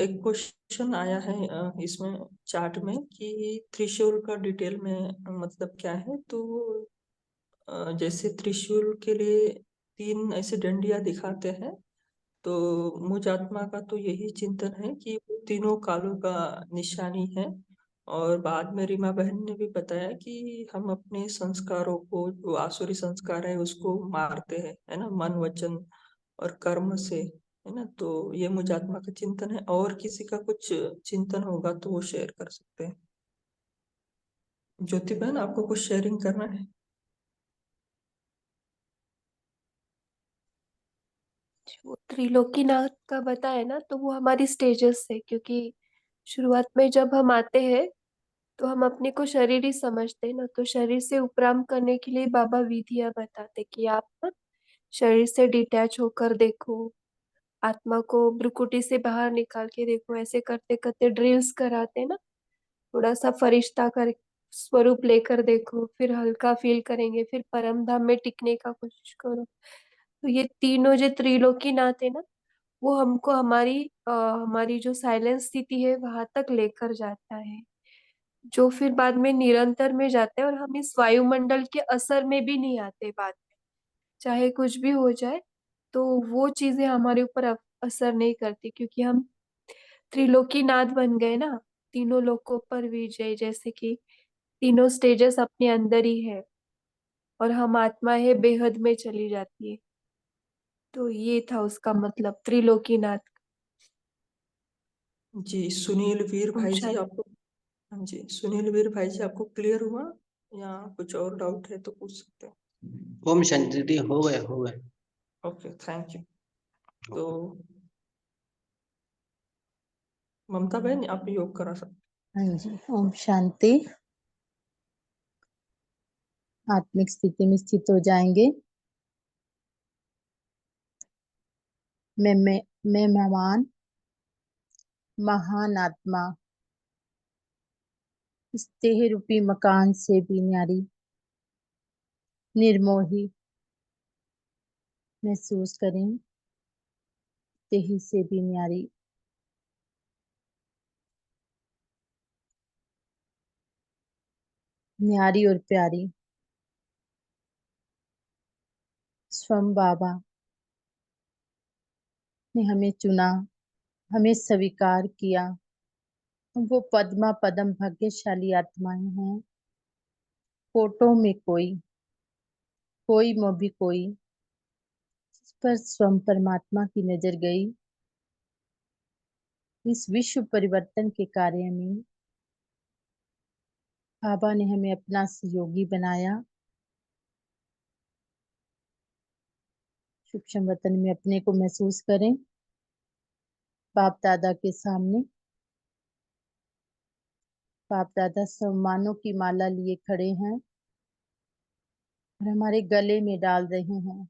एक क्वेश्चन आया है इसमें चार्ट में कि त्रिशूल का डिटेल में मतलब क्या है। तो जैसे त्रिशूल के लिए 3 ऐसे डंडियां दिखाते हैं, तो मुझ आत्मा का तो यही चिंतन है कि वो तीनों कालों का निशानी है। और बाद में रीमा बहन ने भी बताया कि हम अपने संस्कारों को, जो आसुरी संस्कार है, उसको मारते हैं, है ना, मन वचन और कर्म से, है ना। तो ये मुझ आत्मा का चिंतन है। और किसी का कुछ चिंतन होगा तो वो शेयर कर सकते हैं। ज्योति बहन, आपको कुछ शेयरिंग करना है? जो त्रिलोकीनाथ का बताया ना, तो वो हमारी स्टेजेस है। क्योंकि शुरुआत में जब हम आते हैं तो हम अपने को शरीर ही समझते हैं ना, तो शरीर से उपराम करने के लिए बाबा विधियां बताते कि आप ना शरीर से डिटैच होकर देखो, आत्मा को भ्रुकुटी से बाहर निकाल के देखो। ऐसे करते करते ड्रिल्स कराते ना, थोड़ा सा फरिश्ता कर स्वरूप लेकर देखो, फिर हल्का फील करेंगे, फिर परम धाम में टिकने का कोशिश करो। तो ये तीनों जो त्रिलोकीनाथ है ना, वो हमको हमारी जो साइलेंस स्थिति है वहां तक लेकर जाता है, जो फिर बाद में निरंतर में जाते हैं। और हम इस वायुमंडल के असर में भी नहीं आते बाद में, चाहे कुछ भी हो जाए तो वो चीजें हमारे ऊपर असर नहीं करती, क्योंकि हम त्रिलोकीनाथ बन गए ना, तीनों लोकों पर विजय। जैसे कि तीनों स्टेजेस अपने अंदर ही है और हम आत्मा है बेहद में चली जाती है। तो ये था उसका मतलब त्रिलोकीनाथ। जी सुनील वीर ओम भाई जी, शांति। आपको हाँ जी, सुनील वीर भाई जी, आपको क्लियर हुआ या कुछ और डाउट है तो पूछ सकते हैं। ओम शांति दीदी, हो गए हो गए। Okay, thank you. तो ममता बहन, आप योग करा सकते। हाँ जी, ओम शांति। आत्मिक स्थिति में स्थित हो जाएंगे। मैं मेहमान, महान आत्मा, इस देह रूपी मकान से भी न्यारी, निर्मोही महसूस करें। देह से भी न्यारी, न्यारी और प्यारी स्वयं बाबा ने हमें चुना, हमें स्वीकार किया। वो पद्मा पदम भाग्यशाली आत्माएं हैं। फोटो में कोई में भी कोई, जिस पर स्वयं परमात्मा की नजर गई। इस विश्व परिवर्तन के कार्य में बाबा ने हमें अपना सहयोगी बनाया। सूक्ष्म वतन में अपने को महसूस करें। बाप दादा के सामने बाप दादा सम्मानों की माला लिए खड़े हैं और हमारे गले में डाल रहे हैं।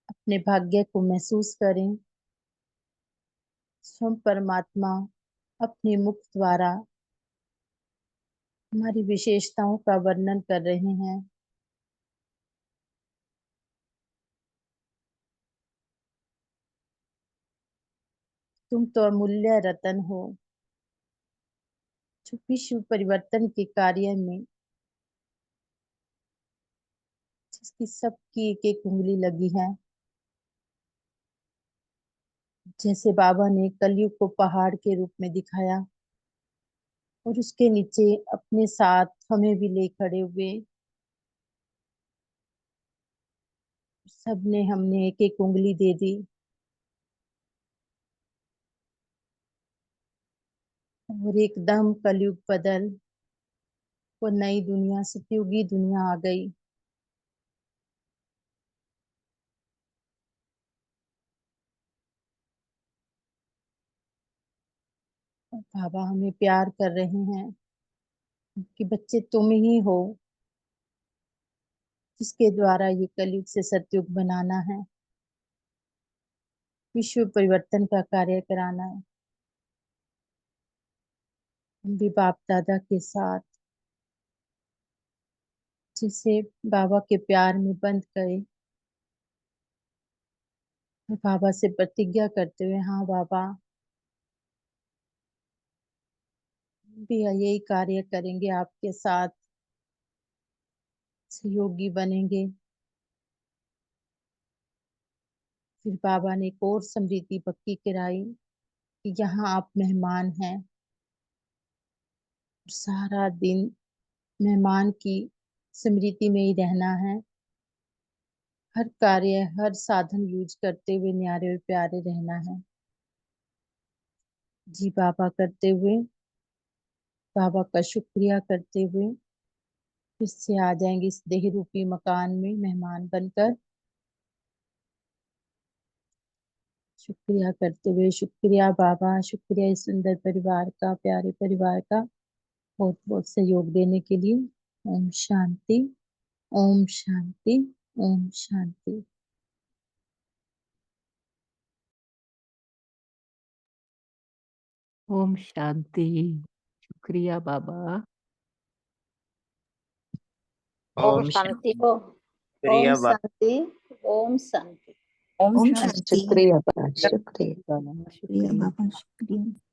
अपने भाग्य को महसूस करें। स्वयं परमात्मा अपने मुख द्वारा हमारी विशेषताओं का वर्णन कर रहे हैं। तुम तो अमूल्य रतन हो, जो विश्व परिवर्तन के कार्य में जिसकी सबकी एक एक उंगली लगी है। जैसे बाबा ने कलयुग को पहाड़ के रूप में दिखाया और उसके नीचे अपने साथ हमें भी ले खड़े हुए। सबने हमने एक एक उंगली दे दी और एकदम कलयुग बदल वो नई दुनिया, सतयुगी दुनिया आ गई। और बाबा हमें प्यार कर रहे हैं कि बच्चे तुम ही हो, जिसके द्वारा ये कलयुग से सतयुग बनाना है, विश्व परिवर्तन का कार्य कराना है। हम भी बाप दादा के साथ जिसे बाबा के प्यार में बंध गए, बाबा से प्रतिज्ञा करते हुए, हाँ बाबा भी यही कार्य करेंगे, आपके साथ सहयोगी बनेंगे। फिर बाबा ने एक और स्मृति पक्की कराई कि यहाँ आप मेहमान हैं। सारा दिन मेहमान की स्मृति में ही रहना है। हर कार्य, हर साधन यूज करते हुए न्यारे और प्यारे रहना है। जी बाबा करते हुए, बाबा का शुक्रिया करते हुए फिर से आ जाएंगे इस देह रूपी मकान में मेहमान बनकर। शुक्रिया करते हुए, शुक्रिया बाबा, शुक्रिया इस सुंदर परिवार का, प्यारे परिवार का, बहुत बहुत सहयोग देने के लिए। ओम शांति, ओम शांति, ओम शांति। ओम शांति। शुक्रिया बाबा। ओम शांति हो। शुक्रिया ओम शांति, ओम शांति। ओम शांति। शुक्रिया बाबा, शुक्रिया। बाबा शुक्रिया शुक्रिया। बाबा, शुक्रिया।